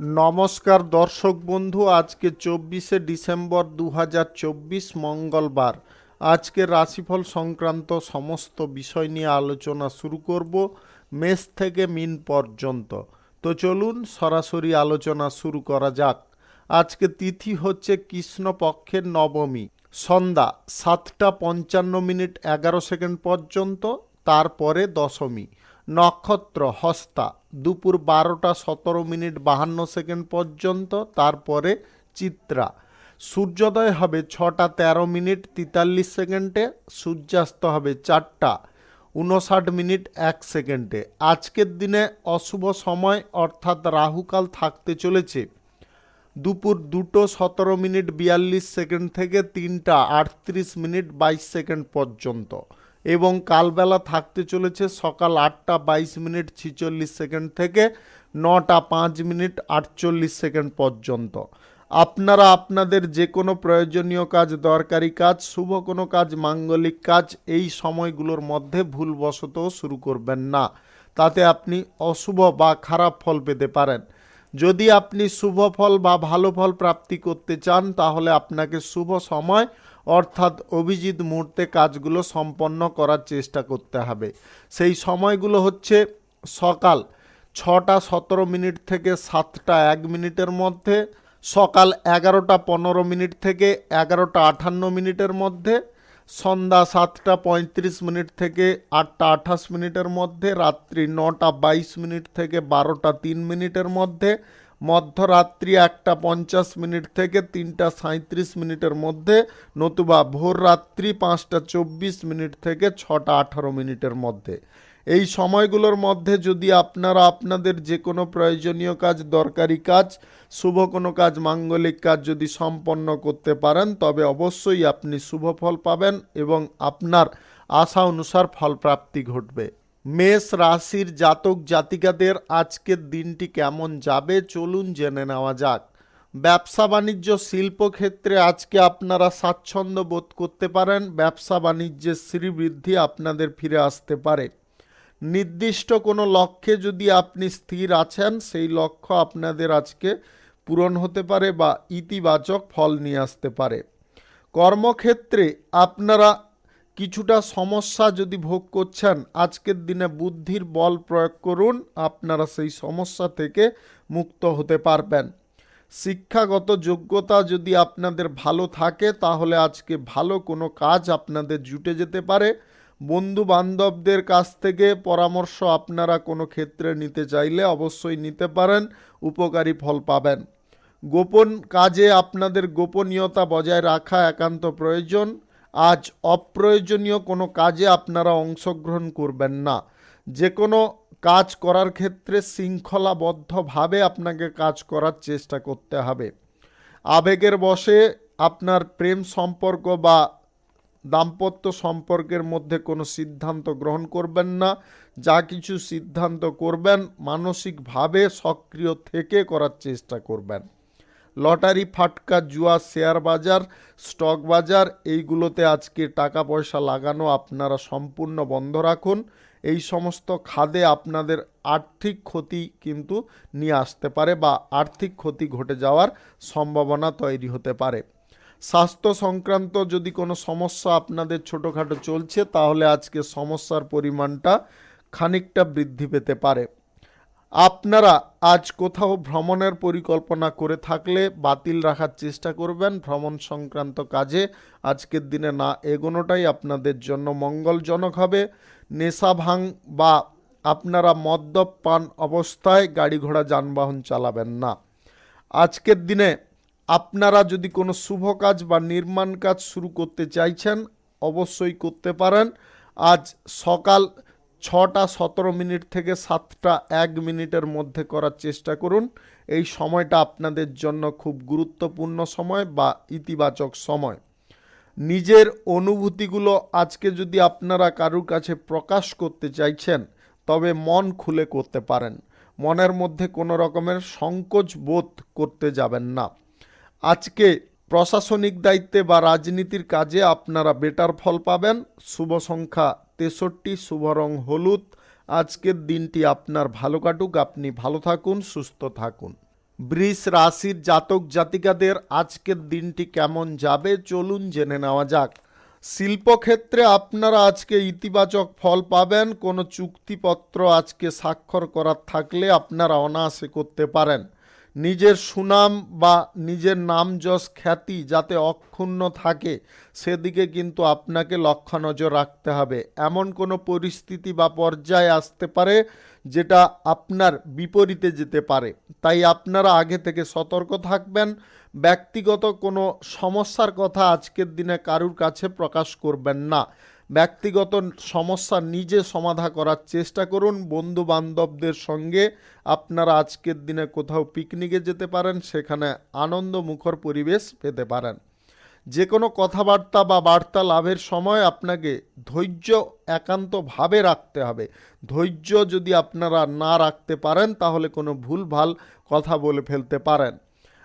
নমস্কার দর্শক বন্ধু, আজকে 24শে ডিসেম্বর 2024 মঙ্গলবার। আজকের রাশিফল সংক্রান্ত সমস্ত বিষয় নিয়ে আলোচনা শুরু করব মেষ থেকে মিন পর্যন্ত। তো চলুন সরাসরি আলোচনা শুরু করা যাক। আজকে তিথি হচ্ছে কৃষ্ণপক্ষের নবমী, সন্ধ্যা 7:55 পর্যন্ত, তারপরে দশমী। নক্ষত্র হস্তা দুপুর 12:17 পর্যন্ত, তারপরে চিত্রা। সূর্যোদয় হবে 6:13 সূর্যাস্ত হবে 4:59 আজকের দিনে অশুভ সময় অর্থাৎ রাহুকাল থাকতে চলেছে দুপুর 2:17 থেকে 3:38 পর্যন্ত, এবং কালবেলা থাকতে চলেছে সকাল 8:22 থেকে 9:05 পর্যন্ত। আপনারা আপনাদের যে কোনো প্রয়োজনীয় কাজ, দরকারি কাজ, শুভ কোনো কাজ, মাঙ্গলিক কাজ এই সময়গুলোর মধ্যে ভুলবশত শুরু করবেন না, তাতে আপনি অশুভ বা খারাপ ফল পেতে পারেন। যদি আপনি শুভ ফল বা ভালো ফল প্রাপ্তি করতে চান, তাহলে আপনাকে শুভ সময় অর্থাৎ অভিজিৎ মুহূর্তে কাজগুলো সম্পন্ন করার চেষ্টা করতে হবে। সেই সময়গুলো হচ্ছে সকাল 6:17 থেকে 7:01 মধ্যে, সকাল 11:15 থেকে 11:58 মধ্যে, সন্ধ্যা 7:35 থেকে 8:28 মধ্যে, রাত্রি 9:22 থেকে 12:03 মধ্যে, মধ্যরাত্রি 1:50 থেকে 3:37 মধ্যে, নতুবা ভোর রাত্রি 5:24 থেকে 6:18 মধ্যে। এই সময়গুলোর মধ্যে যদি আপনারা আপনাদের যে কোনো প্রয়োজনীয় কাজ, দরকারি কাজ, শুভ কোনো কাজ, মাঙ্গলিক কাজ যদি সম্পন্ন করতে পারেন, তবে অবশ্যই আপনি শুভ ফল পাবেন এবং আপনার আশা অনুসার ফল প্রাপ্তি ঘটবে। মেষ রাশির জাতক জাতিকাদের আজকের দিনটি কেমন যাবে চলুন জেনে নেওয়া যাক। ব্যবসা বাণিজ্য শিল্পক্ষেত্রে আজকে আপনারা স্বাচ্ছন্দ্য বোধ করতে পারেন। ব্যবসা বাণিজ্যের শ্রীবৃদ্ধি আপনাদের ফিরে আসতে পারে। নির্দিষ্ট কোনো লক্ষ্যে যদি আপনি স্থির আছেন, সেই লক্ষ্য আপনাদের আজকে পূরণ হতে পারে বা ইতিবাচক ফল নিয়ে আসতে পারে। কর্মক্ষেত্রে আপনারা কিছুটা সমস্যা যদি ভোগ করছেন, আজকের দিনে বুদ্ধির বল প্রয়োগ করুন, আপনারা সেই সমস্যা থেকে মুক্ত হতে পারবেন। শিক্ষাগত যোগ্যতা যদি আপনাদের ভালো থাকে, তাহলে আজকে ভালো কোনো কাজ আপনাদের জুটে যেতে পারে। বন্ধু বান্ধবদের কাছ থেকে পরামর্শ আপনারা কোনো ক্ষেত্রে নিতে চাইলে অবশ্যই নিতে পারেন, উপকারী ফল পাবেন। গোপন কাজে আপনাদের গোপনীয়তা বজায় রাখা একান্ত প্রয়োজন। আজ অপ্রয়োজনীয় কোনো কাজে আপনারা অংশগ্রহণ করবেন না। যে কোনো কাজ করার ক্ষেত্রে শৃঙ্খলাবদ্ধভাবে আপনাকে কাজ করার চেষ্টা করতে হবে। আবেগের বশে আপনার প্রেম সম্পর্ক বা দাম্পত্য সম্পর্কের মধ্যে কোনো সিদ্ধান্ত গ্রহণ করবেন না। যা কিছু সিদ্ধান্ত করবেন, মানসিকভাবে সক্রিয় থেকে করার চেষ্টা করবেন। লটারি, ফাটকা, জুয়া, শেয়ার বাজার, স্টক বাজার এইগুলোতে আজকে টাকা পয়সা লাগানো আপনারা সম্পূর্ণ বন্ধ রাখুন। এই সমস্ত খাদে আপনাদের আর্থিক ক্ষতি কিন্তু নিয়ে আসতে পারে বা আর্থিক ক্ষতি ঘটে যাওয়ার সম্ভাবনা তৈরি হতে পারে। স্বাস্থ্য সংক্রান্ত যদি কোনো সমস্যা আপনাদের ছোটোখাটো চলছে, তাহলে আজকে সমস্যার পরিমাণটা খানিকটা বৃদ্ধি পেতে পারে। আপনারা আজ কোথাও ভ্রমণের পরিকল্পনা করে থাকলে বাতিল রাখার চেষ্টা করবেন। ভ্রমণ সংক্রান্ত কাজে আজকের দিনে না এগোনোটাই আপনাদের জন্য মঙ্গলজনক হবে। নেশা ভাঙ বা আপনারা মদ্যপান অবস্থায় গাড়ি ঘোড়া যানবাহন চালাবেন না। আজকের দিনে আপনারা যদি কোনো শুভ কাজ বা নির্মাণ কাজ শুরু করতে চাইছেন, অবশ্যই করতে পারেন। আজ সকাল 6:17 থেকে 7:01 মধ্যে করার চেষ্টা করুন। এই সময়টা আপনাদের জন্য খুব গুরুত্বপূর্ণ সময় বা ইতিবাচক সময়। নিজের অনুভূতিগুলো আজকে যদি আপনারা কারুর কাছে প্রকাশ করতে চাইছেন, তবে মন খুলে করতে পারেন। মনের মধ্যে কোনো রকমের সংকোচ বোধ করতে যাবেন না। আজকে প্রশাসনিক দায়িত্বে বা রাজনীতির কাজে আপনারা বেটার ফল পাবেন। শুভ সংখ্যা 63, শুভ রং হলুদ। আজকের দিনটি আপনার ভালো কাটুক, আপনি ভালো থাকুন, সুস্থ থাকুন। বৃষ রাশির জাতক জাতিকাদের আজকের দিনটি কেমন যাবে চলুন জেনে নেওয়া যাক। শিল্পক্ষেত্রে আপনারা আজকে ইতিবাচক ফল পাবেন। কোনো চুক্তিপত্র আজকে স্বাক্ষর করার থাকলে আপনারা অনায়াসে করতে পারেন। নিজের সুনাম বা নিজের নাম যশ খ্যাতি যাতে অক্ষুণ্ণ থাকে সেদিকে কিন্তু আপনাকে লক্ষ্য নজর রাখতে হবে। এমন কোনো পরিস্থিতি বা পর্যায়ে আসতে পারে যেটা আপনার বিপরীতে যেতে পারে, তাই আপনারা আগে থেকে সতর্ক থাকবেন। ব্যক্তিগত কোনো সমস্যার কথা আজকের দিনে কারুর কাছে প্রকাশ করবেন না। ব্যক্তিগত সমস্যা নিজে সমাধান করার চেষ্টা করুন। বন্ধু বান্ধবদের সঙ্গে আপনারা আজকের দিনে কোথাও পিকনিকে যেতে পারেন, সেখানে আনন্দমুখর পরিবেশ পেতে পারেন। যে কোনো কথাবার্তা বা বার্তা লাভের সময় আপনাকে ধৈর্য একান্তভাবে রাখতে হবে। ধৈর্য যদি আপনারা না রাখতে পারেন তাহলে কোনো ভুলভাল কথা বলে ফেলতে পারেন।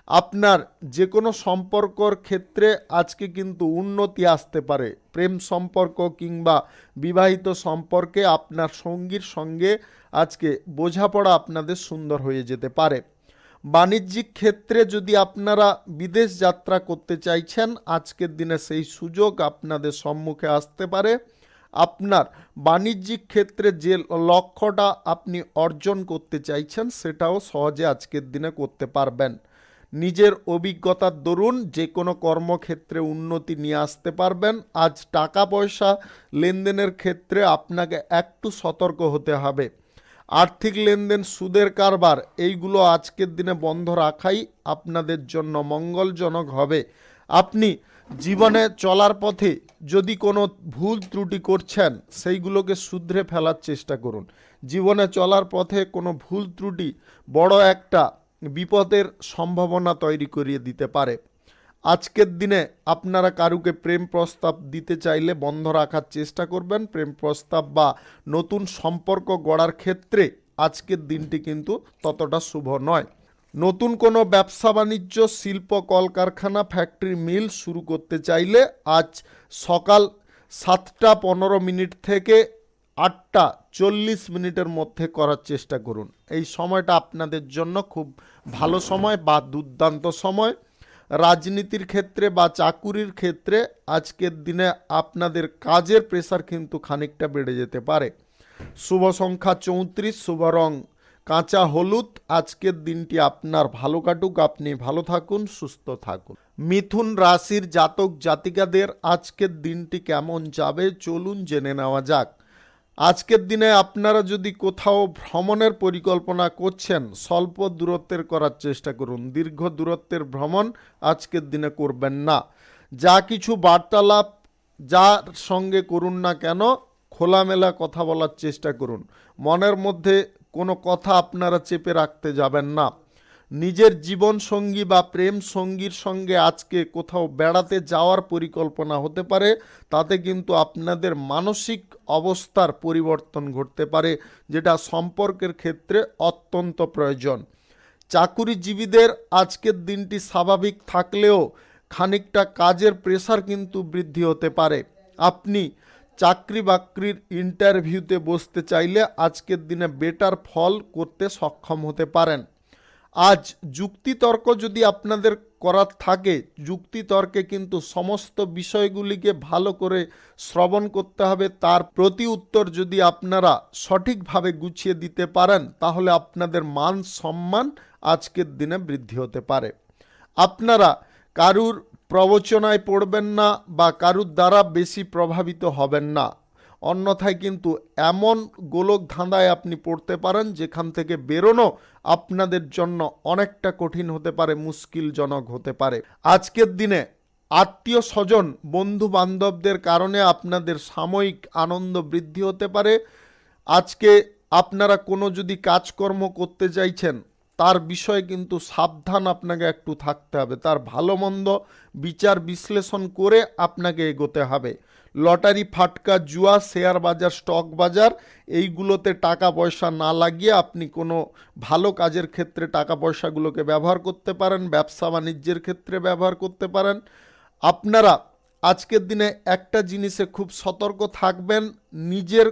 আপনার যে কোনো সম্পর্কর ক্ষেত্রে আজকে কিন্তু উন্নতি আসতে পারে। প্রেম সম্পর্ক কিংবা বিবাহিত সম্পর্কে আপনার সঙ্গীর সঙ্গে আজকে বোঝাপড়া আপনাদের সুন্দর হয়ে যেতে পারে। বাণিজ্যিক ক্ষেত্রে যদি আপনারা বিদেশ যাত্রা করতে চাইছেন, আজকের দিনে সেই সুযোগ আপনাদের সম্মুখে আসতে পারে। আপনার বাণিজ্যিক ক্ষেত্রে যে লক্ষ্যটা আপনি অর্জন করতে চাইছেন সেটাও সহজে আজকের দিনে করতে পারবেন। নিজের অভিজ্ঞতার দরুন যে কোনো কর্মক্ষেত্রে উন্নতি নিয়ে আসতে পারবেন। আজ টাকা পয়সা লেনদেনের ক্ষেত্রে আপনাকে একটু সতর্ক হতে হবে। আর্থিক লেনদেন, সুদের কারবার এইগুলো আজকের দিনে বন্ধ রাখাই আপনাদের জন্য মঙ্গলজনক হবে। আপনি জীবনে চলার পথে যদি কোনো ভুল ত্রুটি করছেন সেইগুলোকে শুধরে ফেলার চেষ্টা করুন। জীবনে চলার পথে কোনো ভুল ত্রুটি বড় একটা বিপদের সম্ভাবনা তৈরি করিয়ে দিতে পারে। আজকের দিনে আপনারা কারুকে প্রেম প্রস্তাব দিতে চাইলে বন্ধ রাখার চেষ্টা করবেন। প্রেম প্রস্তাব বা নতুন সম্পর্ক গড়ার ক্ষেত্রে আজকের দিনটি কিন্তু ততটা শুভ নয়। নতুন কোনো ব্যবসা বাণিজ্য, শিল্প, কলকারখানা, ফ্যাক্টরি, মিল শুরু করতে চাইলে আজ সকাল 7টা 15 মিনিট থেকে 8টা 40 মিনিটের মধ্যে করার চেষ্টা করুন। এই সময়টা আপনাদের জন্য খুব ভালো সময় বা দুর্দান্ত সময়। রাজনীতির ক্ষেত্রে বা চাকুরির ক্ষেত্রে আজকের দিনে আপনাদের কাজের প্রেসার কিন্তু খানিকটা বেড়ে যেতে পারে। শুভ সংখ্যা 34, শুভ রং কাঁচা হলুদ। আজকের দিনটি আপনার ভালো কাটুক, আপনি ভালো থাকুন, সুস্থ থাকুন। মিথুন রাশির জাতক জাতিকাদের আজকের দিনটি কেমন যাবে চলুন জেনে নেওয়া যাক। আজকের দিনে আপনারা যদি কোথাও ভ্রমণের পরিকল্পনা করছেন, স্বল্প দূরত্বের করার চেষ্টা করুন। দীর্ঘ দূরত্বের ভ্রমণ আজকের দিনে করবেন না। যা কিছু বার্তালাপ যার সঙ্গে করুন না কেন, খোলামেলা কথা বলার চেষ্টা করুন। মনের মধ্যে কোনো কথা আপনারা চেপে রাখতে যাবেন না। নিজের জীবন সঙ্গী বা প্রেম সঙ্গীর সঙ্গে আজকে কোথাও বেড়াতে যাওয়ার পরিকল্পনা হতে পারে। তাতে কিন্তু আপনাদের মানসিক অবস্থার পরিবর্তন ঘটতে পারে, যেটা সম্পর্কের ক্ষেত্রে অত্যন্ত প্রয়োজন। চাকুরিজীবীদের আজকের দিনটি স্বাভাবিক থাকলেও খানিকটা কাজের প্রেসার কিন্তু বৃদ্ধি হতে পারে। আপনি চাকরি বাকরির ইন্টারভিউতে বসতে চাইলে আজকের দিনে বেটার ফল করতে সক্ষম হতে পারেন। আজ যুক্তিতর্ক যদি আপনাদের করার থাকে, যুক্তিতর্কে কিন্তু সমস্ত বিষয়গুলিকে ভালো করে শ্রবণ করতে হবে। তার প্রতি উত্তর যদি আপনারা সঠিকভাবে গুছিয়ে দিতে পারেন তাহলে আপনাদের মান সম্মান আজকের দিনে বৃদ্ধি হতে পারে। আপনারা কারুর প্রবচনায় পড়বেন না বা কারুর দ্বারা বেশি প্রভাবিত হবেন না। অন্যথায় কিন্তু এমন গোলক ধাঁধায় আপনি পড়তে পারেন যেখান থেকে বেরোনো আপনাদের জন্য অনেকটা কঠিন হতে পারে, মুশকিলজনক হতে পারে। আজকের দিনে আত্মীয় স্বজন, বন্ধু বান্ধবদের কারণে আপনাদের সাময়িক আনন্দ বৃদ্ধি হতে পারে। আজকে আপনারা কোনো যদি কাজকর্ম করতে চাইছেন তার বিষয়ে কিন্তু সাবধান আপনাকে একটু থাকতে হবে। তার ভালো মন্দ বিচার বিশ্লেষণ করে আপনাকে এগোতে হবে। লটারি, ফাটকা, জুয়া, শেয়ার বাজার, স্টক বাজার এইগুলোতে টাকা পয়সা না লাগিয়ে আপনি কোনো ভালো কাজের ক্ষেত্রে টাকা পয়সাগুলোকে ব্যবহার করতে পারেন। ব্যবসা বাণিজ্যের ক্ষেত্রে ব্যবহার করতে পারেন। আপনারা আজকের দিনে একটা জিনিসে খুব সতর্ক থাকবেন, নিজের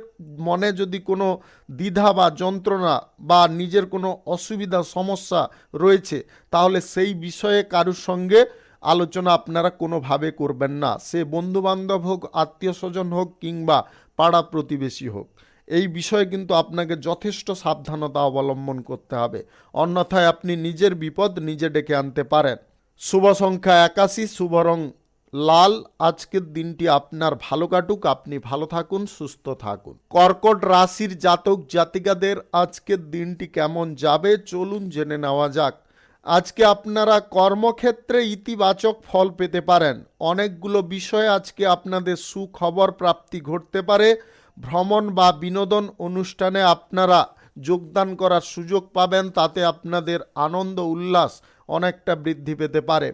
মনে যদি কোনো দ্বিধা বা যন্ত্রণা বা নিজের কোনো অসুবিধা সমস্যা রয়েছে, তাহলে সেই বিষয়ে কারুর সঙ্গে আলোচনা আপনারা কোনোভাবে করবেন না। সে বন্ধুবান্ধব হোক, আত্মীয় স্বজন হোক, কিংবা পাড়া প্রতিবেশী হোক। এই বিষয়ে কিন্তু আপনাকে যথেষ্ট সাবধানতা অবলম্বন করতে হবে, অন্যথায় আপনি নিজের বিপদ নিজে ডেকে আনতে পারেন। শুভ সংখ্যা 81, শুভ রং লাল। আজকের দিনটি আপনার ভালো কাটুক, আপনি ভালো থাকুন, সুস্থ থাকুন। কর্কট রাশির জাতক জাতিকাদের আজকের দিনটি কেমন যাবে চলুন জেনে নেওয়া যাক। আজকে আপনারা কর্মক্ষেত্রে ইতিবাচক ফল পেতে পারেন। অনেকগুলো বিষয়ে আজকে আপনাদের সুখবর প্রাপ্তি ঘটতে পারে। ভ্রমণ বা বিনোদন অনুষ্ঠানে আপনারা যোগদান করার সুযোগ পাবেন, তাতে আপনাদের আনন্দ উল্লাস অনেকটা বৃদ্ধি পেতে পারে।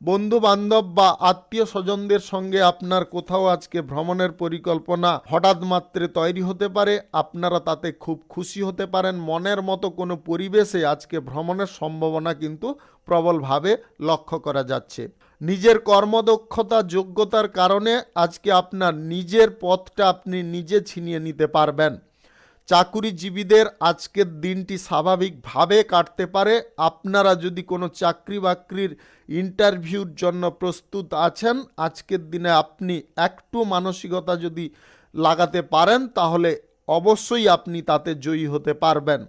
বন্ধু বান্ধব বা আত্মীয় স্বজনদের সঙ্গে আপনার কোথাও আজকে ভ্রমণের পরিকল্পনা হঠাৎ মাত্রে তৈরি হতে পারে, আপনারা তাতে খুব খুশি হতে পারেন। মনের মতো কোনো পরিবেশে আজকে ভ্রমণের সম্ভাবনা কিন্তু প্রবলভাবে লক্ষ্য করা যাচ্ছে। নিজের কর্মদক্ষতা যোগ্যতার কারণে আজকে আপনার নিজের পথটা আপনি নিজে ছিনিয়ে নিতে পারবেন। চাকুরিজীবীদের আজকের দিনটি স্বাভাবিকভাবে কাটতে পারে। আপনারা যদি কোনো চাকরি বাকরির ইন্টারভিউর জন্য প্রস্তুত আছেন, আজকের দিনে আপনি একটু মানসিকতা যদি লাগাতে পারেন, তাহলে অবশ্যই আপনি তাতে জয়ী হতে পারবেন।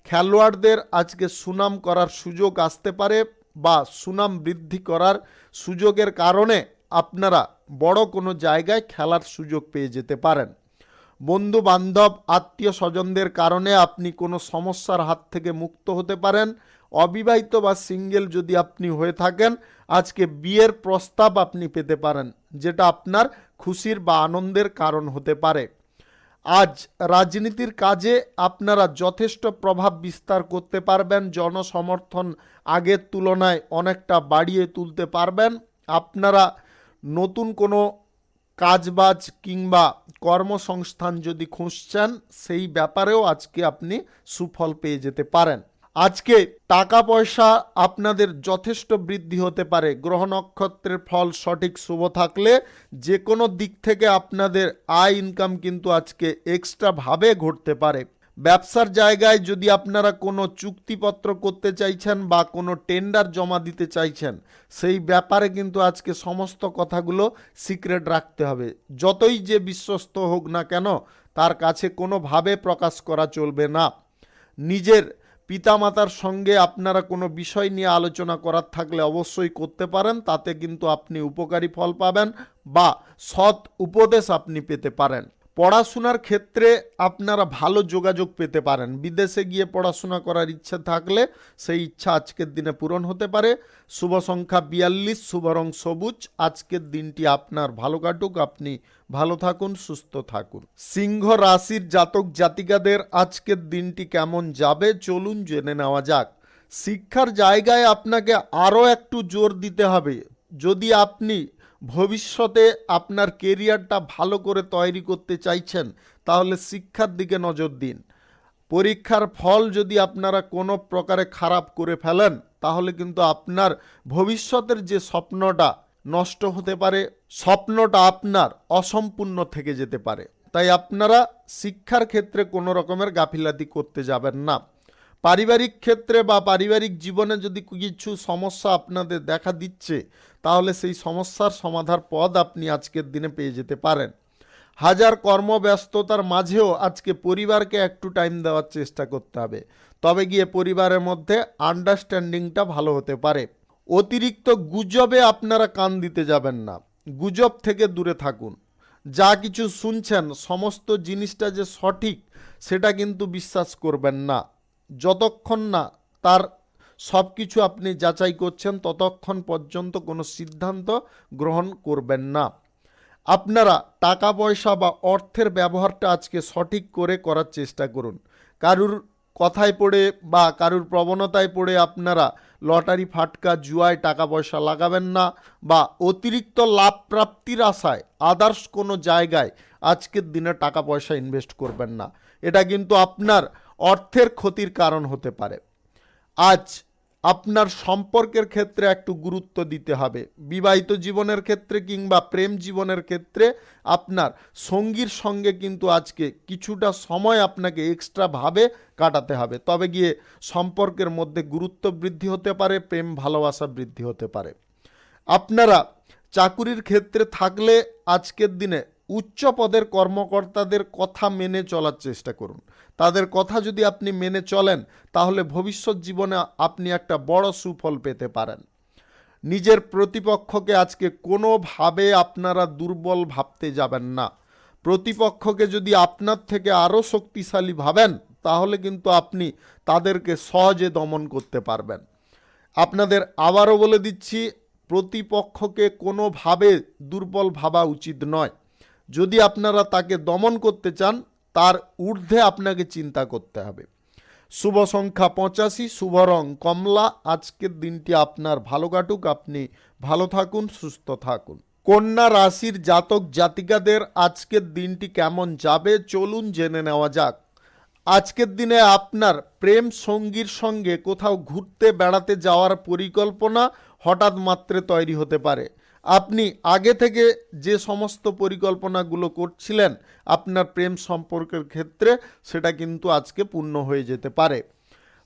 খেলোয়াড়দের আজকে সুনাম করার সুযোগ আসতে পারে বা সুনাম বৃদ্ধি করার সুযোগের কারণে আপনারা বড় কোনো জায়গায় খেলার সুযোগ পেয়ে যেতে পারেন। বন্ধু বান্ধব আত্মীয় স্বজনদের কারণে আপনি কোনো সমস্যার হাত থেকে মুক্ত হতে পারেন। অবিবাহিত বা সিঙ্গেল যদি আপনি হয়ে থাকেন, আজকে বিয়ের প্রস্তাব আপনি পেতে পারেন, যেটা আপনার খুশির বা আনন্দের কারণ হতে পারে। আজ রাজনীতির কাজে আপনারা যথেষ্ট প্রভাব বিস্তার করতে পারবেন। জনসমর্থন আগের তুলনায় অনেকটা বাড়িয়ে তুলতে পারবেন। আপনারা নতুন কোনো কাজবাজ কিংবা কর্মসংস্থান যদি খুঁজছেন, সেই ব্যাপারেও আজকে আপনি সুফল পেয়ে যেতে পারেন। আজকে টাকা পয়সা আপনাদের যথেষ্ট বৃদ্ধি হতে পারে। গ্রহ নক্ষত্রের ফল সঠিক শুভ থাকলে যে কোনো দিক থেকে আপনাদের আয় ইনকাম কিন্তু আজকে এক্সট্রাভাবে ঘটতে পারে। ব্যবসার জায়গায় যদি আপনারা কোনো চুক্তিপত্র করতে চাইছেন বা কোনো টেন্ডার জমা দিতে চাইছেন, সেই ব্যাপারে কিন্তু আজকে সমস্ত কথাগুলো সিক্রেট রাখতে হবে। যতই যে বিশ্বস্ত হোক না কেন, তার কাছে কোনোভাবে প্রকাশ করা চলবে না। নিজের পিতামাতার সঙ্গে আপনারা কোনো বিষয় নিয়ে আলোচনা করার থাকলে অবশ্যই করতে পারেন, তাতে কিন্তু আপনি উপকারী ফল পাবেন বা সৎ উপদেশ আপনি পেতে পারেন। পড়াশোনার ক্ষেত্রে আপনারা ভালো যোগাযোগ পেতে পারেন। বিদেশে গিয়ে পড়াশোনা করার ইচ্ছা থাকলে সেই ইচ্ছা আজকের দিনে পূরণ হতে পারে। শুভ সংখ্যা 42, শুভ রং সবুজ। আজকের দিনটি আপনার ভালো কাটুক, আপনি ভালো থাকুন, সুস্থ থাকুন। সিংহ রাশির জাতক জাতিকাদের আজকের দিনটি কেমন যাবে চলুন জেনে নেওয়া যাক। শিক্ষার জায়গায় আপনাকে আরও একটু জোর দিতে হবে। যদি আপনি ভবিষ্যতে আপনার কেরিয়ারটা ভালো করে তৈরি করতে চাইছেন, তাহলে শিক্ষার দিকে নজর দিন। পরীক্ষার ফল যদি আপনারা কোনো প্রকারে খারাপ করে ফেলেন, তাহলে কিন্তু আপনার ভবিষ্যতের যে স্বপ্নটা নষ্ট হতে পারে, স্বপ্নটা আপনার অসম্পূর্ণ থেকে যেতে পারে। তাই আপনারা শিক্ষার ক্ষেত্রে কোনো রকমের গাফিলাতি করতে যাবেন না। পারিবারিক ক্ষেত্রে বা পারিবারিক জীবনে যদি কিছু সমস্যা আপনাদের দেখা দিচ্ছে, তাহলে সেই সমস্যার সমাধার পথ আপনি আজকের দিনে পেয়ে যেতে পারেন। হাজার কর্মব্যস্ততার মাঝেও আজকে পরিবারকে একটু টাইম দেওয়ার চেষ্টা করতে হবে, তবে গিয়ে পরিবারের মধ্যে আন্ডারস্ট্যান্ডিংটা ভালো হতে পারে। অতিরিক্ত গুজবে আপনারা কান দিতে যাবেন না, গুজব থেকে দূরে থাকুন। যা কিছু শুনছেন সমস্ত জিনিসটা যে সঠিক, সেটা কিন্তু বিশ্বাস করবেন না। যতক্ষণ না তার সব কিছু আপনি যাচাই করছেন, ততক্ষণ পর্যন্ত কোনো সিদ্ধান্ত গ্রহণ করবেন না। আপনারা টাকা পয়সা বা অর্থের ব্যবহারটা আজকে সঠিক করে করার চেষ্টা করুন। কারুর কথায় পড়ে বা কারুর প্রবণতায় পড়ে আপনারা লটারি ফাটকা জুয়ায় টাকা পয়সা লাগাবেন না, বা অতিরিক্ত লাভ প্রাপ্তির আশায় আদার্স কোনো জায়গায় আজকের দিনে টাকা পয়সা ইনভেস্ট করবেন না। এটা কিন্তু আপনার অর্থের ক্ষতির কারণ হতে পারে। আজ আপনার সম্পর্কের ক্ষেত্রে একটু গুরুত্ব দিতে হবে। বিবাহিত জীবনের ক্ষেত্রে কিংবা প্রেম জীবনের ক্ষেত্রে আপনার সঙ্গীর সঙ্গে কিন্তু আজকে কিছুটা সময় আপনাকে এক্সট্রাভাবে কাটাতে হবে, তবে গিয়ে সম্পর্কের মধ্যে গুরুত্ব বৃদ্ধি হতে পারে, প্রেম ভালোবাসা বৃদ্ধি হতে পারে। আপনারা চাকুরির ক্ষেত্রে থাকলে আজকের দিনে উচ্চ পদের কর্মকর্তাদের কথা মেনে চলার চেষ্টা করুন। তাদের কথা যদি আপনি মেনে চলেন তাহলে ভবিষ্যৎ জীবনে আপনি একটা বড় সুফল পেতে পারেন। নিজের প্রতিপক্ষকে আজকে কোনোভাবে আপনারা দুর্বল ভাবতে যাবেন না। প্রতিপক্ষকে যদি আপনার থেকে আরও শক্তিশালী ভাবেন তাহলে কিন্তু আপনি তাদেরকে সহজে দমন করতে পারবেন। আপনাদের আবারও বলে দিচ্ছি, প্রতিপক্ষকে কোনোভাবে দুর্বল ভাবা উচিত নয়। যদি আপনারা তাকে দমন করতে চান তার ঊর্ধ্বে আপনাকে চিন্তা করতে হবে। শুভ সংখ্যা 85, শুভ রং কমলা। আজকের দিনটি আপনার ভালো কাটুক, আপনি ভালো থাকুন, সুস্থ থাকুন। কন্যা রাশির জাতক জাতিকাদের আজকের দিনটি কেমন যাবে চলুন জেনে নেওয়া যাক। আজকের দিনে আপনার প্রেম সঙ্গীর সঙ্গে কোথাও ঘুরতে বেড়াতে যাওয়ার পরিকল্পনা হঠাৎ মাত্রে তৈরি হতে পারে। আপনি আগে থেকে যে সমস্ত পরিকল্পনাগুলো করছিলেন আপনার প্রেম সম্পর্কের ক্ষেত্রে সেটা কিন্তু আজকে পূর্ণ হয়ে যেতে পারে।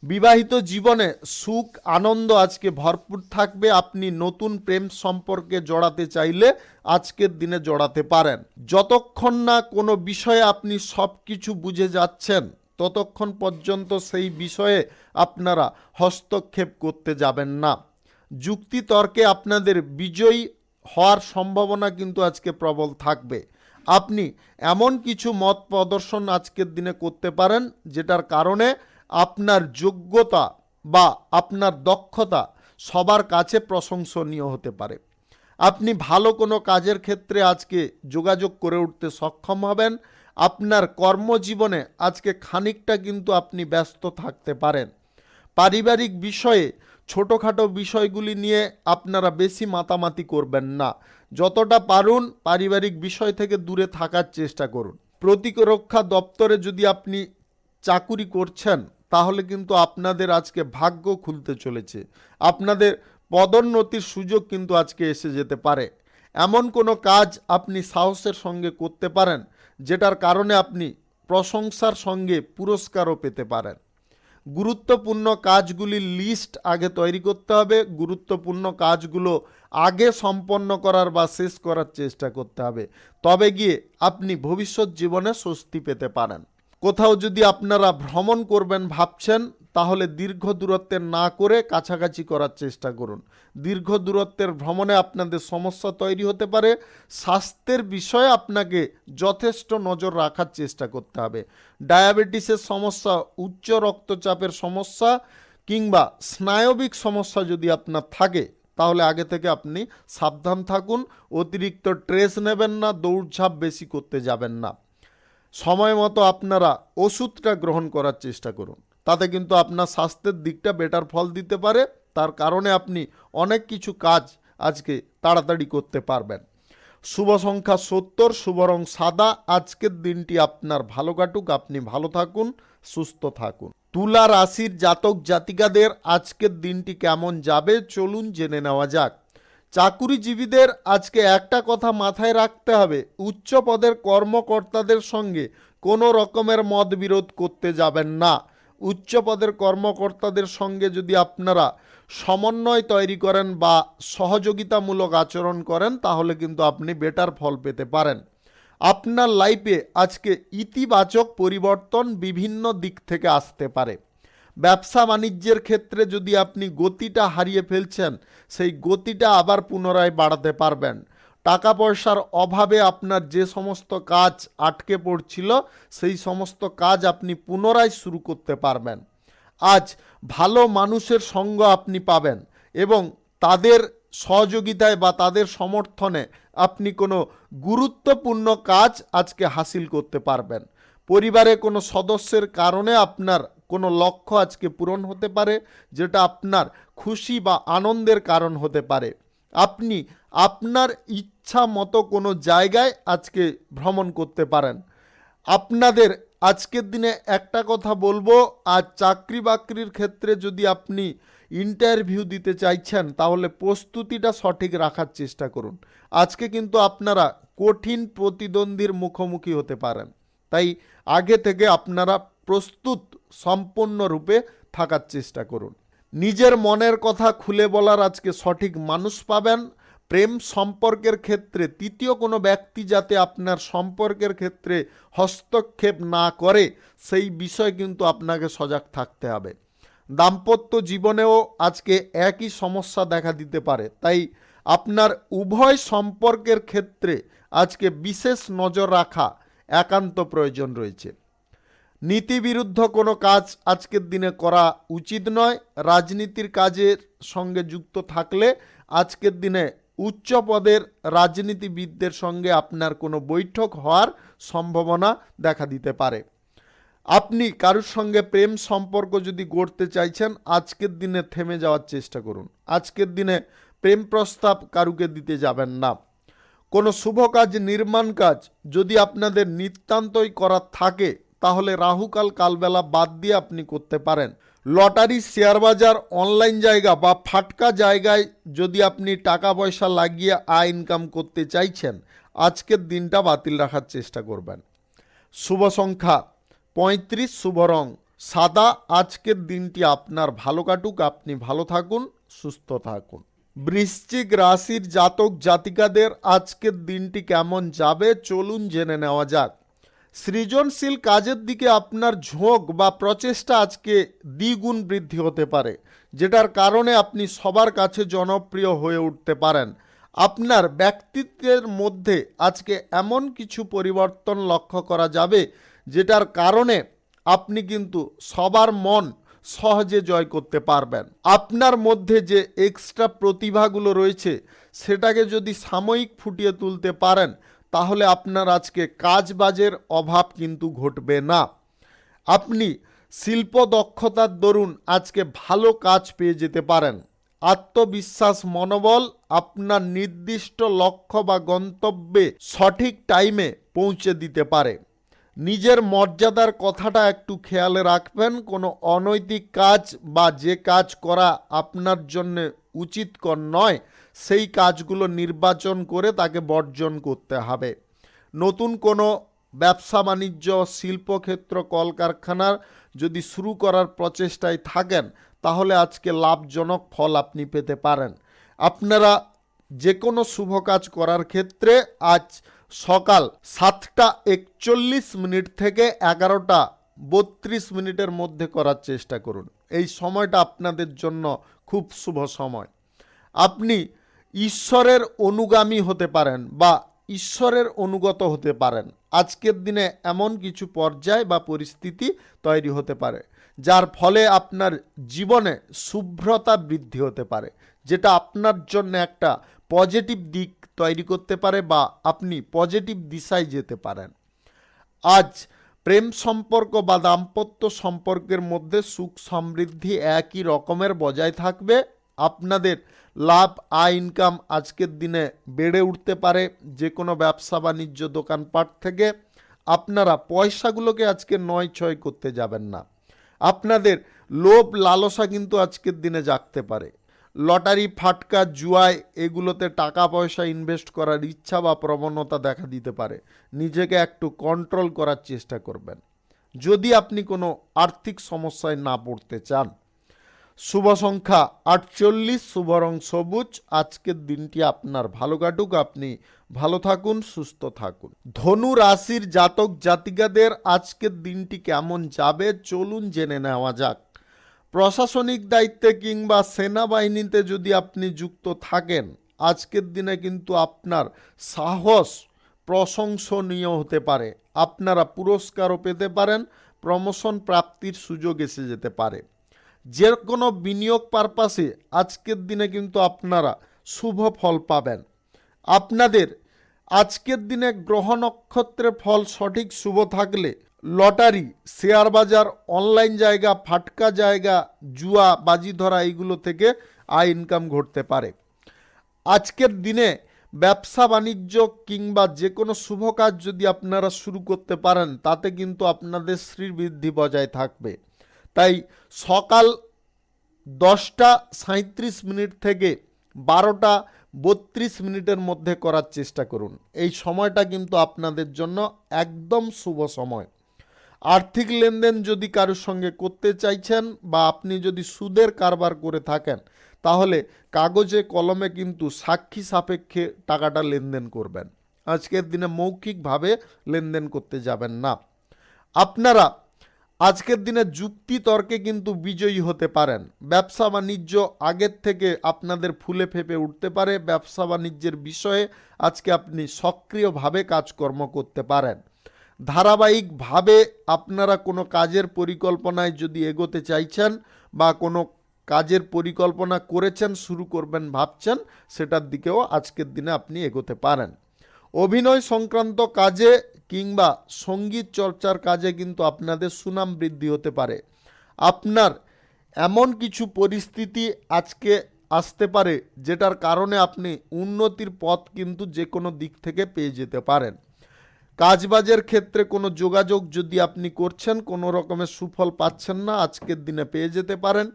বিবাহিত জীবনে সুখ আনন্দ আজকে ভরপুর থাকবে। আপনি নতুন প্রেম সম্পর্কে জড়াতে চাইলে আজকের দিনে জড়াতে পারেন। যতক্ষণ না কোনো বিষয়ে আপনি সব কিছু বুঝে যাচ্ছেন ততক্ষণ পর্যন্ত সেই বিষয়ে আপনারা হস্তক্ষেপ করতে যাবেন না। যুক্তি তর্কে আপনাদের বিজয়ী হওয়ার সম্ভাবনা কিন্তু আজকে প্রবল থাকবে। আপনি এমন কিছু মত প্রদর্শন আজকের দিনে করতে পারেন যেটার কারণে আপনার যোগ্যতা বা আপনার দক্ষতা সবার কাছে প্রশংসনীয় হতে পারে। আপনি ভালো কোনো কাজের ক্ষেত্রে আজকে যোগাযোগ করে উঠতে সক্ষম হবেন। আপনার কর্মজীবনে আজকে খানিকটা কিন্তু আপনি ব্যস্ত থাকতে পারেন। পারিবারিক বিষয়ে ছোটোখাটো বিষয়গুলি নিয়ে আপনারা বেশি মাতামাতি করবেন না। যতটা পারুন পারিবারিক বিষয় থেকে দূরে থাকার চেষ্টা করুন। প্রতিরক্ষা দপ্তরে যদি আপনি চাকুরি করছেন তাহলে কিন্তু আপনাদের আজকে ভাগ্য খুলতে চলেছে। আপনাদের পদোন্নতির সুযোগ কিন্তু আজকে এসে যেতে পারে। এমন কোনো কাজ আপনি সাহসের সঙ্গে করতে পারেন যেটার কারণে আপনি প্রশংসার সঙ্গে পুরস্কারও পেতে পারেন। গুরুত্বপূর্ণ কাজগুলির লিস্ট আগে তৈরি করতে হবে। গুরুত্বপূর্ণ কাজগুলো আগে সম্পন্ন করার বা শেষ করার চেষ্টা করতে হবে, তবে গিয়ে আপনি ভবিষ্যৎ জীবনে স্বস্তি পেতে পারেন। কোথাও যদি আপনারা ভ্রমণ করবেন ভাবছেন তাহলে দীর্ঘ দূরত্বের না করে কাছাকাছি করার চেষ্টা করুন। দীর্ঘ দূরত্বের ভ্রমণে আপনাদের সমস্যা তৈরি হতে পারে। স্বাস্থ্যের বিষয়ে আপনাকে যথেষ্ট নজর রাখার চেষ্টা করতে হবে। ডায়াবেটিসের সমস্যা, উচ্চ রক্তচাপের সমস্যা কিংবা স্নায়বিক সমস্যা যদি আপনার থাকে তাহলে আগে থেকে আপনি সাবধান থাকুন। অতিরিক্ত স্ট্রেস নেবেন না, দৌড়ঝাঁপ বেশি করতে যাবেন না। সময় মতো আপনারা ওষুধটা গ্রহণ করার চেষ্টা করুন, তাতে কিন্তু আপনার স্বাস্থ্যের দিকটা বেটার ফল দিতে পারে। তার কারণে আপনি অনেক কিছু কাজ আজকে তাড়াতাড়ি করতে পারবেন। শুভ সংখ্যা 70, শুভ রং সাদা। আজকের দিনটি আপনার ভালো কাটুক, আপনি ভালো থাকুন, সুস্থ থাকুন। তুলা রাশির জাতক জাতিকাদের আজকের দিনটি কেমন যাবে চলুন জেনে নেওয়া যাক। চাকুরিজীবীদের আজকে একটা কথা মাথায় রাখতে হবে, উচ্চ পদের কর্মকর্তাদের সঙ্গে কোনো রকমের মতবিরোধ করতে যাবেন না। উচ্চ পদের কর্মকর্তাদের সঙ্গে যদি আপনারা সমন্বয় তৈরি করেন বা সহযোগিতামূলক আচরণ করেন তাহলে কিন্তু আপনি বেটার ফল পেতে পারেন। আপনার লাইফে আজকে ইতিবাচক পরিবর্তন বিভিন্ন দিক থেকে আসতে পারে। ব্যবসা বাণিজ্যের ক্ষেত্রে যদি আপনি গতিটা হারিয়ে ফেলছেন সেই গতিটা আবার পুনরায় বাড়াতে পারবেন। টাকা পয়সার অভাবে আপনার যে সমস্ত কাজ আটকে পড়ছিল সেই সমস্ত কাজ আপনি পুনরায় শুরু করতে পারবেন। আজ ভালো মানুষের সঙ্গ আপনি পাবেন এবং তাদের সহযোগিতায় বা তাদের সমর্থনে আপনি কোনো গুরুত্বপূর্ণ কাজ আজকে হাসিল করতে পারবেন। পরিবারে কোনো সদস্যের কারণে আপনার কোনো লক্ষ্য আজকে পূরণ হতে পারে যেটা আপনার খুশি বা আনন্দের কারণ হতে পারে। আপনি আপনার ইচ্ছা মতো কোনো জায়গায় আজকে ভ্রমণ করতে পারেন। আপনাদের আজকের দিনে একটা কথা বলবো, আজ চাকরি বাকরির ক্ষেত্রে যদি আপনি ইন্টারভিউ দিতে চাইছেন তাহলে প্রস্তুতিটা সঠিক রাখার চেষ্টা করুন। আজকে কিন্তু আপনারা কঠিন প্রতিদ্বন্দ্বীর মুখোমুখি হতে পারেন, তাই আগে থেকে আপনারা প্রস্তুত সম্পূর্ণরূপে থাকার চেষ্টা করুন। নিজের মনের কথা খুলে বলার আজকে সঠিক মানুষ পাবেন। প্রেম সম্পর্কের ক্ষেত্রে তৃতীয় কোনো ব্যক্তি যাতে আপনার সম্পর্কের ক্ষেত্রে হস্তক্ষেপ না করে সেই বিষয় কিন্তু আপনাকে সজাগ থাকতে হবে। দাম্পত্য জীবনেও আজকে একই সমস্যা দেখা দিতে পারে, তাই আপনার উভয় সম্পর্কের ক্ষেত্রে আজকে বিশেষ নজর রাখা একান্ত প্রয়োজন রয়েছে। নীতিবিরুদ্ধ কোনো কাজ আজকের দিনে করা উচিত নয়। রাজনীতির কাজের সঙ্গে যুক্ত থাকলে আজকের দিনে উচ্চ পদের রাজনীতিবিদদের সঙ্গে আপনার কোনো বৈঠক হওয়ার সম্ভাবনা দেখা দিতে পারে। আপনি কারোর সঙ্গে প্রেম সম্পর্ক যদি গড়তে চাইছেন, আজকের দিনে থেমে যাওয়ার চেষ্টা করুন। আজকের দিনে প্রেম প্রস্তাব কারুকে দিতে যাবেন না। কোনো শুভ কাজ, নির্মাণ কাজ যদি আপনাদের নিতান্তই করার থাকে তাহলে রাহুকাল কালবেলা বাদ দিয়ে আপনি করতে পারেন। লটারি, শেয়ার বাজার, অনলাইন জায়গা বা ফাটকা জায়গায় যদি আপনি টাকা পয়সা লাগিয়ে আয় ইনকাম করতে চাইছেন, আজকের দিনটা বাতিল রাখার চেষ্টা করবেন। শুভ সংখ্যা 35, শুভ রং সাদা। আজকের দিনটি আপনার ভালো কাটুক, আপনি ভালো থাকুন, সুস্থ থাকুন। বৃশ্চিক রাশির জাতক জাতিকাদের আজকের দিনটি কেমন যাবে চলুন জেনে নেওয়া যাক। সৃজনশীল কাজের দিকে আপনার ঝোঁক বা প্রচেষ্টা আজকে দ্বিগুণ বৃদ্ধি হতে পারে, যেটার কারণে আপনি সবার কাছে জনপ্রিয় হয়ে উঠতে পারেন। আপনার ব্যক্তিত্বের মধ্যে আজকে এমন কিছু পরিবর্তন লক্ষ্য করা যাবে যেটার কারণে আপনি কিন্তু সবার মন সহজে জয় করতে পারবেন। আপনার মধ্যে যে এক্সট্রা প্রতিভাগুলো রয়েছে সেটাকে যদি সাময়িক ফুটিয়ে তুলতে পারেন তাহলে আপনার আজকে কাজবাজের অভাব কিন্তু ঘটবে না। আপনি শিল্প দক্ষতার দরুন আজকে ভালো কাজ পেয়ে যেতে পারেন। আত্মবিশ্বাস, মনোবল আপনার নির্দিষ্ট লক্ষ্য বা গন্তব্যে সঠিক টাইমে পৌঁছে দিতে পারে। নিজের মর্যাদার কথাটা একটু খেয়ালে রাখবেন। কোনো অনৈতিক কাজ বা যে কাজ করা আপনার জন্য উচিতকর নয় সেই কাজগুলো নির্বাচন করে তাকে বর্জন করতে হবে। নতুন কোনো ব্যবসা বাণিজ্য, শিল্পক্ষেত্র, কলকারখানার যদি শুরু করার প্রচেষ্টায় থাকেন তাহলে আজকে লাভজনক ফল আপনি পেতে পারেন। আপনারা যে কোনো শুভ কাজ করার ক্ষেত্রে আজ সকাল 7:41 থেকে 11:32 মধ্যে করার চেষ্টা করুন। এই সময়টা আপনাদের জন্য খুব শুভ সময়। আপনি ঈশ্বরের অনুগামী হতে পারেন বা ঈশ্বরের অনুগত হতে পারেন। আজকের দিনে এমন কিছু পর্যায় বা পরিস্থিতি তৈরি হতে পারে যার ফলে আপনার জীবনে শুভ্রতা বৃদ্ধি হতে পারে, যেটা আপনার জন্য একটা পজিটিভ দিক তৈরি করতে পারে বা আপনি পজিটিভ দিশায় যেতে পারেন। আজ প্রেম সম্পর্ক বা দাম্পত্য সম্পর্কের মধ্যে সুখ সমৃদ্ধি একই রকমের বজায় থাকবে। আপনাদের লাভ, আয়, ইনকাম আজকের দিনে বেড়ে উঠতে পারে। যে কোনো ব্যবসা বাণিজ্য, দোকানপাট থেকে আপনারা পয়সাগুলোকে আজকে নয় ছয় করতে যাবেন না। আপনাদের লোভ লালসা কিন্তু আজকের দিনে জাগতে পারে। লটারি, ফাটকা, জুয়ায় এগুলোতে টাকা পয়সা ইনভেস্ট করার ইচ্ছা বা প্রবণতা দেখা দিতে পারে। নিজেকে একটু কন্ট্রোল করার চেষ্টা করবেন যদি আপনি কোনো আর্থিক সমস্যায় না পড়তে চান। শুভ সংখ্যা 48, শুভ রং সবুজ। আজকের দিনটি আপনার ভালো কাটুক, আপনি ভালো থাকুন, সুস্থ থাকুন। ধনু রাশির জাতক জাতিকাদের আজকের দিনটি কেমন যাবে চলুন জেনে নেওয়া যাক। প্রশাসনিক দায়িত্বে কিংবা সেনাবাহিনীতে যদি আপনি যুক্ত থাকেন, আজকের দিনে কিন্তু আপনার সাহস প্রশংসনীয় হতে পারে। আপনারা পুরস্কারও পেতে পারেন, প্রমোশন প্রাপ্তির সুযোগ এসে যেতে পারে। যে কোনো বিনিয়োগ পারপাসে আজকের দিনে কিন্তু আপনারা শুভ ফল পাবেন। আপনাদের আজকের দিনে গ্রহ নক্ষত্রের ফল সঠিক শুভ থাকলে লটারি, শেয়ার বাজার, অনলাইন জায়গা, ফাটকা জায়গা, জুয়া, বাজি ধরা এইগুলো থেকে আয় ইনকাম ঘটতে পারে। আজকের দিনে ব্যবসা বাণিজ্য কিংবা যে কোনো শুভ কাজ যদি আপনারা শুরু করতে পারেন তাতে কিন্তু আপনাদের শ্রীবৃদ্ধি বজায় থাকবে। তাই সকাল 10:37 থেকে 12:32 মধ্যে করার চেষ্টা করুন। এই সময়টা কিন্তু আপনাদের জন্য একদম শুভ সময়। আর্থিক লেনদেন যদি কারোর সঙ্গে করতে চাইছেন বা আপনি যদি সুদের কারবার করে থাকেন, তাহলে কাগজে কলমে কিন্তু সাক্ষী সাপেক্ষে টাকাটা লেনদেন করবেন। আজকের দিনে মৌখিকভাবে লেনদেন করতে যাবেন না। আপনারা আজকের দিনে যুক্তি তর্কে কিন্তু বিজয়ী হতে পারেন। ব্যবসা বাণিজ্য আগের থেকে আপনাদের ফুলে ফেপে উঠতে পারে। ব্যবসা বাণিজ্যের বিষয়ে আজকে আপনি সক্রিয়ভাবে কাজকর্ম করতে পারেন। ধারাবাহিকভাবে আপনারা কোনো কাজের পরিকল্পনায় যদি এগোতে চাইছেন বা কোনো কাজের পরিকল্পনা করেছেন, শুরু করবেন ভাবছেন, সেটার দিকেও আজকের দিনে আপনি এগোতে পারেন। অভিনয় সংক্রান্ত কাজে কিংবা সঙ্গীত চর্চার কাজে কিন্তু আপনাদের সুনাম বৃদ্ধি হতে পারে। আপনার এমন কিছু পরিস্থিতি আজকে আসতে পারে যেটার কারণে আপনি উন্নতির পথ কিন্তু যে কোনো দিক থেকে পেয়ে যেতে পারেন। কাজবাজের ক্ষেত্রে কোনো যোগাযোগ যদি আপনি করছেন, কোনো রকমের সুফল পাচ্ছেন না, আজকের দিনে পেয়ে যেতে পারেন।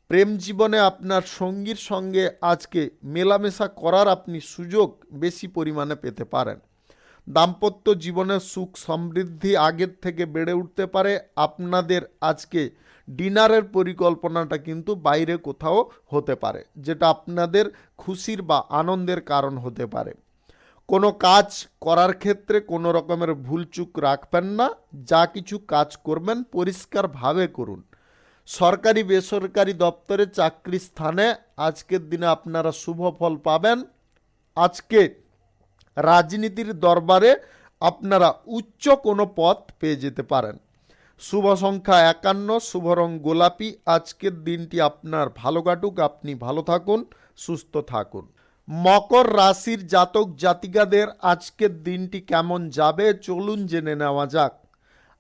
প্রেম জীবনে আপনার সঙ্গীর সঙ্গে আজকে মেলামেশা করার আপনি সুযোগ বেশি পরিমাণে পেতে পারেন। দাম্পত্য জীবনের সুখ সমৃদ্ধি আগের থেকে বেড়ে উঠতে পারে। আপনাদের আজকে ডিনারের পরিকল্পনাটা কিন্তু বাইরে কোথাও হতে পারে, যেটা আপনাদের খুশির বা আনন্দের কারণ হতে পারে। কোনো কাজ করার ক্ষেত্রে কোনো রকমের ভুলচুক রাখবেন না। যা কিছু কাজ করবেন পরিষ্কারভাবে করুন। সরকারি বেসরকারি দপ্তরে চাকরি স্থানে আজকের দিনে আপনারা শুভ ফল পাবেন। আজকে রাজনীতির দরবারে আপনারা উচ্চ কোনো পদ পেয়ে যেতে পারেন। শুভ সংখ্যা 51, শুভ রং গোলাপি। আজকের দিনটি আপনার ভালো কাটুক, আপনি ভালো থাকুন, সুস্থ থাকুন। মকর রাশির জাতক জাতিকাদের আজকের দিনটি কেমন যাবে চলুন জেনে নেওয়া যাক।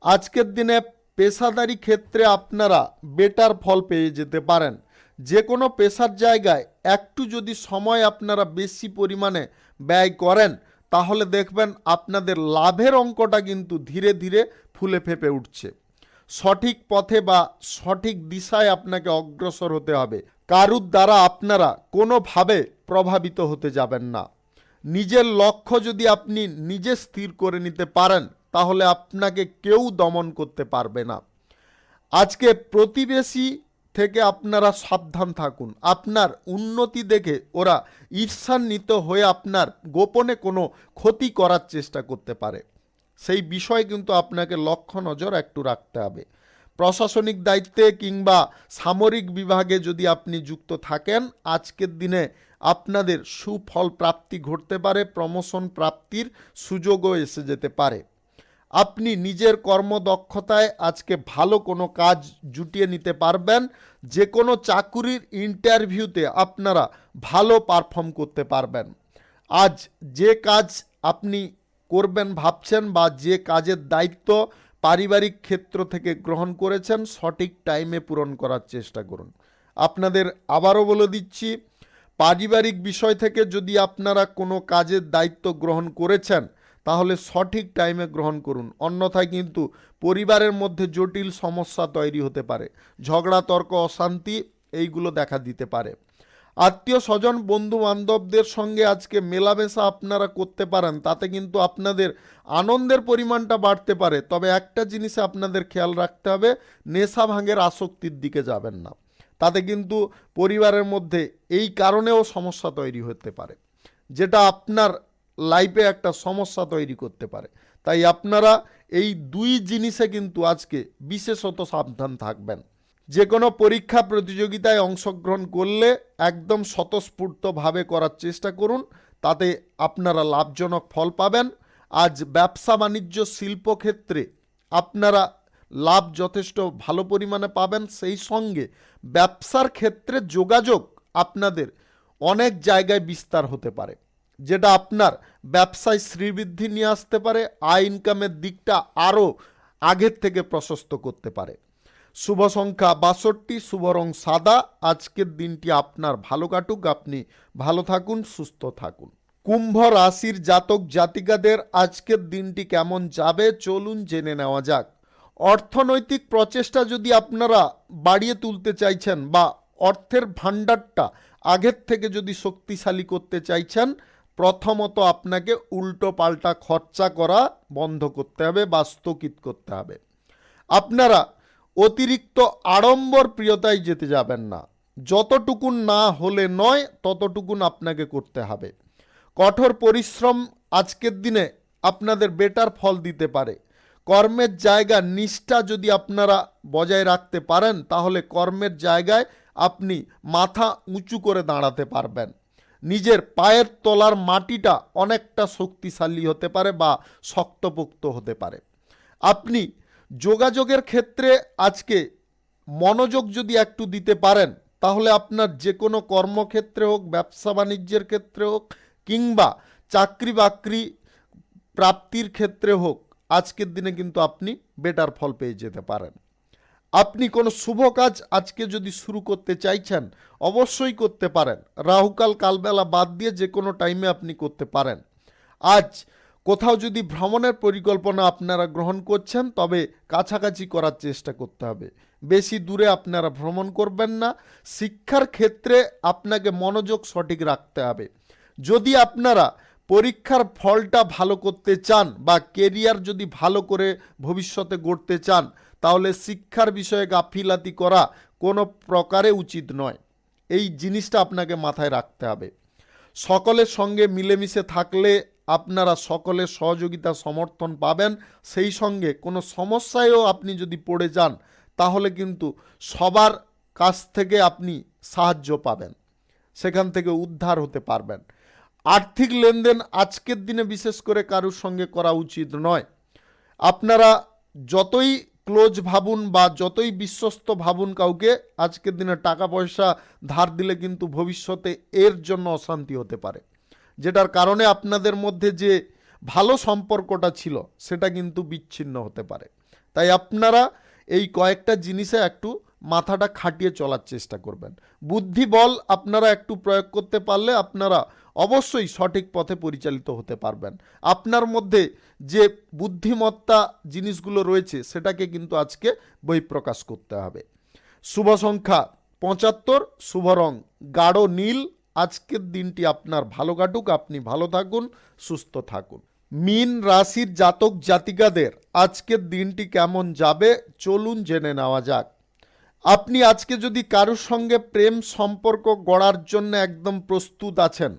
আজকের দিনে পেশাদারি ক্ষেত্রে আপনারা বেটার ফল পেয়ে যেতে পারেন। যে কোনো পেশার জায়গায় একটু যদি সময় আপনারা বেশি পরিমাণে ব্যয় করেন, তাহলে দেখবেন আপনাদের লাভের অঙ্কটা কিন্তু ধীরে ধীরে ফুলে ফেপে উঠছে। সঠিক পথে বা সঠিক দিশায় আপনাকে অগ্রসর হতে হবে। কারুর দ্বারা আপনারা কোনোভাবে প্রভাবিত হতে যাবেন না। নিজের লক্ষ্য যদি আপনি নিজে স্থির করে নিতে পারেন, তাহলে আপনাকে কেউ দমন করতে পারবে না। আজকে প্রতিবেশী থেকে আপনারা সাবধান থাকুন। আপনার উন্নতি দেখে ওরা ঈর্ষান্বিত হয়ে আপনার গোপনে কোনো ক্ষতি করার চেষ্টা করতে পারে। সেই বিষয়ে কিন্তু আপনাকে লক্ষ্য নজর একটু রাখতে হবে। প্রশাসনিক দায়িত্বে কিংবা সামরিক বিভাগে যদি আপনি যুক্ত থাকেন, আজকের দিনে আপনাদের সুফল প্রাপ্তি ঘটতে পারে। প্রমোশন প্রাপ্তির সুযোগও এসে যেতে পারে। আপনি নিজের কর্মদক্ষতায় আজকে ভালো কোনো কাজ জুটিয়ে নিতে পারবেন। যে কোনো চাকুরির ইন্টারভিউতে আপনারা ভালো পারফর্ম করতে পারবেন। আজ যে কাজ আপনি করবেন ভাবছেন বা যে কাজের দায়িত্ব পারিবারিক ক্ষেত্র থেকে গ্রহণ করেছেন, সঠিক টাইমে পূরণ করার চেষ্টা করুন। আপনাদের আবারও বলে দিচ্ছি, পারিবারিক বিষয় থেকে যদি আপনারা কোনো কাজের দায়িত্ব গ্রহণ করেছেন, তাহলে সঠিক টাইমে গ্রহণ করুন। অন্যথায় কিন্তু পরিবারের মধ্যে জটিল সমস্যা তৈরি হতে পারে। ঝগড়া তর্ক অশান্তি এইগুলো দেখা দিতে পারে। আত্মীয় স্বজন বন্ধু বান্ধবদের সঙ্গে আজকে মেলামেশা আপনারা করতে পারেন। তাতে কিন্তু আপনাদের আনন্দের পরিমাণটা বাড়তে পারে। তবে একটা জিনিসে আপনাদের খেয়াল রাখতে হবে, নেশা ভাঙের আসক্তির দিকে যাবেন না। তাতে কিন্তু পরিবারের মধ্যে এই কারণেও সমস্যা তৈরি হতে পারে, যেটা আপনার লাইফে একটা সমস্যা তৈরি করতে পারে। তাই আপনারা এই দুই জিনিসে কিন্তু আজকে বিশেষত সাবধান থাকবেন। যে কোনো পরীক্ষা প্রতিযোগিতায় অংশগ্রহণ করলে একদম স্বতঃস্ফূর্তভাবে করার চেষ্টা করুন, তাতে আপনারা লাভজনক ফল পাবেন। আজ ব্যবসা বাণিজ্য শিল্পক্ষেত্রে আপনারা লাভ যথেষ্ট ভালো পরিমাণে পাবেন। সেই সঙ্গে ব্যবসার ক্ষেত্রে যোগাযোগ আপনাদের অনেক জায়গায় বিস্তার হতে পারে, যেটা আপনার ব্যবসায় শ্রীবৃদ্ধি নিয়ে আসতে পারে। আয় ইনকামের দিকটা আরও আগের থেকে প্রশস্ত করতে পারে। শুভ সংখ্যা 62, শুভ রং সাদা। আজকের দিনটি আপনার ভালো কাটুক, আপনি ভালো থাকুন, সুস্থ থাকুন। কুম্ভ রাশির জাতক জাতিকাদের আজকের দিনটি কেমন যাবে চলুন জেনে নেওয়া যাক। অর্থনৈতিক প্রচেষ্টা যদি আপনারা বাড়িয়ে তুলতে চাইছেন বা অর্থের ভাণ্ডারটা আগের থেকে যদি শক্তিশালী করতে চাইছেন, প্রথমত আপনাকে উল্টো পাল্টা খরচা করা বন্ধ করতে হবে বা স্থগিত করতে হবে। আপনারা অতিরিক্ত আড়ম্বর প্রিয়তায় যেতে যাবেন না। যতটুকুন না হলে নয় ততটুকুন আপনাকে করতে হবে। কঠোর পরিশ্রম আজকের দিনে আপনাদের বেটার ফল দিতে পারে। কর্মের জায়গা নিষ্ঠা যদি আপনারা বজায় রাখতে পারেন, তাহলে কর্মের জায়গায় আপনি মাথা উঁচু করে দাঁড়াতে পারবেন। নিজের পায়ের তলার মাটিটা অনেকটা শক্তিশালী হতে পারে বা শক্তপোক্ত হতে পারে। আপনি যোগাযোগের ক্ষেত্রে আজকে মনোযোগ যদি একটু দিতে পারেন, তাহলে আপনার যে কোনো কর্মক্ষেত্রে হোক, ব্যবসা বাণিজ্যের ক্ষেত্রে হোক, কিংবা চাকরি বাকরি প্রাপ্তির ক্ষেত্রে হোক, আজকের দিনে কিন্তু আপনি বেটার ফল পেয়ে যেতে পারেন। আপনি কোনো শুভ কাজ আজকে যদি শুরু করতে চাইছেন, অবশ্যই করতে পারেন। রাহুকাল কালবেলা বাদ দিয়ে যে কোনো টাইমে আপনি করতে পারেন। আজ কোথাও যদি ভ্রমণের পরিকল্পনা আপনারা গ্রহণ করছেন, তবে কাছাকাছি করার চেষ্টা করতে হবে। বেশি দূরে আপনারা ভ্রমণ করবেন না। শিক্ষার ক্ষেত্রে আপনাকে মনোযোগ সঠিক রাখতে হবে। যদি আপনারা পরীক্ষার ফলটা ভালো করতে চান বা কেরিয়ার যদি ভালো করে ভবিষ্যতে গড়তে চান, তাহলে শিক্ষার বিষয়ে গাফিলাতি করা কোনো প্রকারে উচিত নয়। এই জিনিসটা আপনাকে মাথায় রাখতে হবে। সকলের সঙ্গে মিলেমিশে থাকলে আপনারা সকলের সহযোগিতা সমর্থন পাবেন। সেই সঙ্গে কোনো সমস্যায়ও আপনি যদি পড়ে যান, তাহলে কিন্তু সবার কাছ থেকে আপনি সাহায্য পাবেন, সেখান থেকে উদ্ধার হতে পারবেন। আর্থিক লেনদেন আজকের দিনে বিশেষ করে কারোর সঙ্গে করা উচিত নয়। আপনারা যতই ক্লোজ ভাবুন বা যতই বিশ্বস্ত ভাবুন কাউকে, আজকের দিনে টাকা পয়সা ধার দিলে কিন্তু ভবিষ্যতে এর জন্য অশান্তি হতে পারে, যেটার কারণে আপনাদের মধ্যে যে ভালো সম্পর্কটা ছিল সেটা কিন্তু বিচ্ছিন্ন হতে পারে। তাই আপনারা এই কয়েকটা জিনিসে একটু মাথাটা খাটিয়ে চলার চেষ্টা করবেন। বুদ্ধি বল আপনারা একটু প্রয়োগ করতে পারলে আপনারা অবশ্যই সঠিক পথে পরিচালিত হতে পারবেন। আপনার মধ্যে যে বুদ্ধিমত্তা জিনিসগুলো রয়েছে সেটাকে কিন্তু আজকে বহিঃপ্রকাশ করতে হবে। শুভ সংখ্যা 75, শুভ রং গাঢ় নীল। আজকের দিনটি আপনার ভালো কাটুক, আপনি ভালো থাকুন, সুস্থ থাকুন। মীন রাশির জাতক জাতিকাদের আজকের দিনটি কেমন যাবে চলুন জেনে নেওয়া যাক। আপনি আজকে যদি কারোর সঙ্গে প্রেম সম্পর্ক গড়ার জন্য একদম প্রস্তুত আছেন,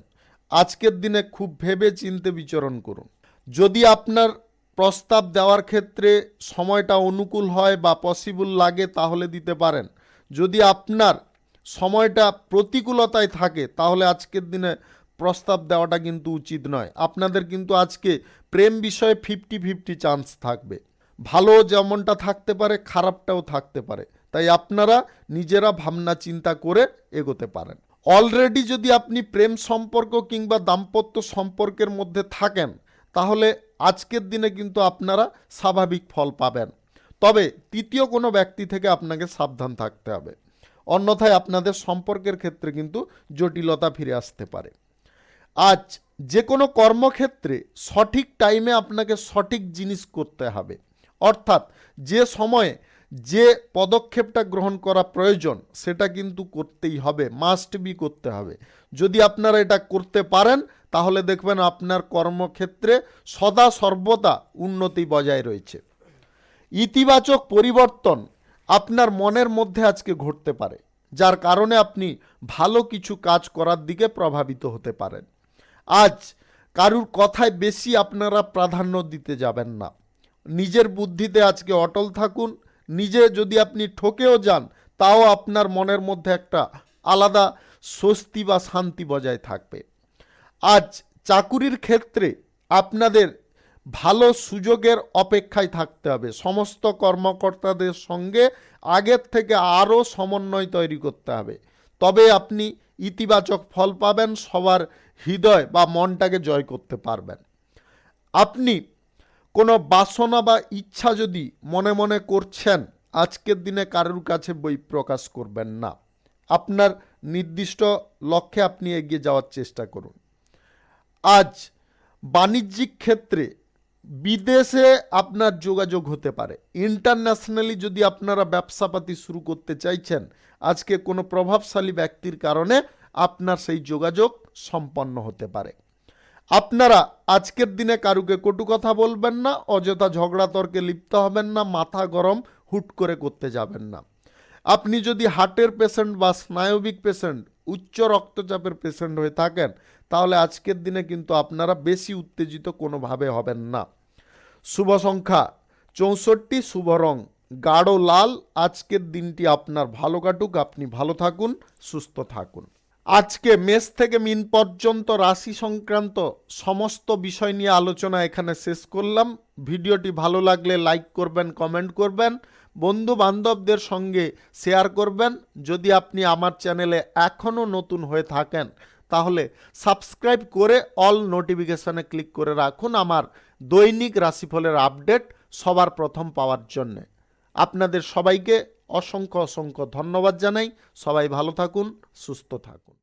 আজকের দিনে খুব ভেবে চিন্তে বিচরণ করুন। যদি আপনার প্রস্তাব দেওয়ার ক্ষেত্রে সময়টা অনুকূল হয় বা পসিবল লাগে, তাহলে দিতে পারেন। যদি আপনার সময়টা প্রতিকূলতায় থাকে, তাহলে আজকের দিনে প্রস্তাব দেওয়াটা কিন্তু উচিত নয়। আপনাদের কিন্তু আজকে প্রেম বিষয়ে 50-50 চান্স থাকবে। ভালো যেমনটা থাকতে পারে, খারাপটাও থাকতে পারে। তাই আপনারা নিজেরা ভাবনা চিন্তা করে এগোতে পারেন। অলরেডি যদি আপনি প্রেম সম্পর্ক কিংবা দাম্পত্য সম্পর্কের মধ্যে থাকেন, তাহলে আজকের দিনে কিন্তু আপনারা স্বাভাবিক ফল পাবেন। তবে তৃতীয় কোনো ব্যক্তি থেকে আপনাকে সাবধান থাকতে হবে, অন্যথায় আপনাদের সম্পর্কের ক্ষেত্রে কিন্তু জটিলতা ফিরে আসতে পারে। আজ যে কোনো কর্মক্ষেত্রে সঠিক টাইমে আপনাকে সঠিক জিনিস করতে হবে, অর্থাৎ যে সময়ে যে পদক্ষেপটা গ্রহণ করা প্রয়োজন সেটা কিন্তু করতেই হবে, মাস্ট বি করতে হবে। যদি আপনারা এটা করতে পারেন, তাহলে দেখবেন আপনার কর্মক্ষেত্রে সদা সর্বদা উন্নতি বজায় রয়েছে। ইতিবাচক পরিবর্তন আপনার মনের মধ্যে আজকে ঘটতে পারে, যার কারণে আপনি ভালো কিছু কাজ করার দিকে প্রভাবিত হতে পারেন। আজ কারুর কথায় বেশি আপনারা প্রাধান্য দিতে যাবেন না। নিজের বুদ্ধিতে আজকে অটল থাকুন। নিজে যদি আপনি ঠকেও যান, তাও আপনার মনের মধ্যে একটা আলাদা স্বস্তি বা শান্তি বজায় থাকবে। আজ চাকুরির ক্ষেত্রে আপনাদের ভালো সুযোগের অপেক্ষায় থাকতে হবে। সমস্ত কর্মকর্তাদের সঙ্গে আগের থেকে আরও সমন্বয় তৈরি করতে হবে, তবে আপনি ইতিবাচক ফল পাবেন, সবার হৃদয় বা মনটাকে জয় করতে পারবেন। আপনি কোনো বাসনা বা ইচ্ছা যদি মনে মনে করছেন, আজকের দিনে কারোর কাছে বহিঃপ্রকাশ করবেন না। আপনার নির্দিষ্ট লক্ষ্যে আপনি এগিয়ে যাওয়ার চেষ্টা করুন। আজ বাণিজ্যিক ক্ষেত্রে বিদেশে আপনার যোগাযোগ হতে পারে। ইন্টারন্যাশনালি যদি আপনারা ব্যবসাপাতি শুরু করতে চাইছেন, আজকে কোনো প্রভাবশালী ব্যক্তির কারণে আপনার সেই যোগাযোগ সম্পন্ন হতে পারে। আপনারা আজকের দিনে কারুকে কটু কথা বলবেন না, অযথা ঝগড়া তর্কে লিপ্ত হবেন না, মাথা গরম হুট করে করতে যাবেন না। আপনি যদি হার্টের পেশেন্ট বা স্নায়বিক পেশেন্ট, উচ্চ রক্তচাপের পেশেন্ট হয়ে থাকেন, তাহলে আজকের দিনে কিন্তু আপনারা বেশি উত্তেজিত কোনোভাবে হবেন না। শুভ সংখ্যা 64, শুভ রং গাঢ় লাল। আজকের দিনটি আপনার ভালো কাটুক, আপনি ভালো থাকুন, সুস্থ থাকুন। আজকে মেষ থেকে মিন পর্যন্ত রাশি সংক্রান্ত সমস্ত বিষয় নিয়ে আলোচনা এখানে শেষ করলাম। ভিডিওটি ভালো লাগলে লাইক করবেন, কমেন্ট করবেন, বন্ধু বান্ধবদের সঙ্গে শেয়ার করবেন। যদি আপনি আমার চ্যানেলে এখনও নতুন হয়ে থাকেন, তাহলে সাবস্ক্রাইব করে অল নোটিফিকেশানে ক্লিক করে রাখুন আমার দৈনিক রাশিফলের আপডেট সবার প্রথম পাওয়ার জন্যে। আপনাদের সবাইকে অসংখ্য অসংখ্য ধন্যবাদ জানাই। সবাই ভালো থাকুন, সুস্থ থাকুন।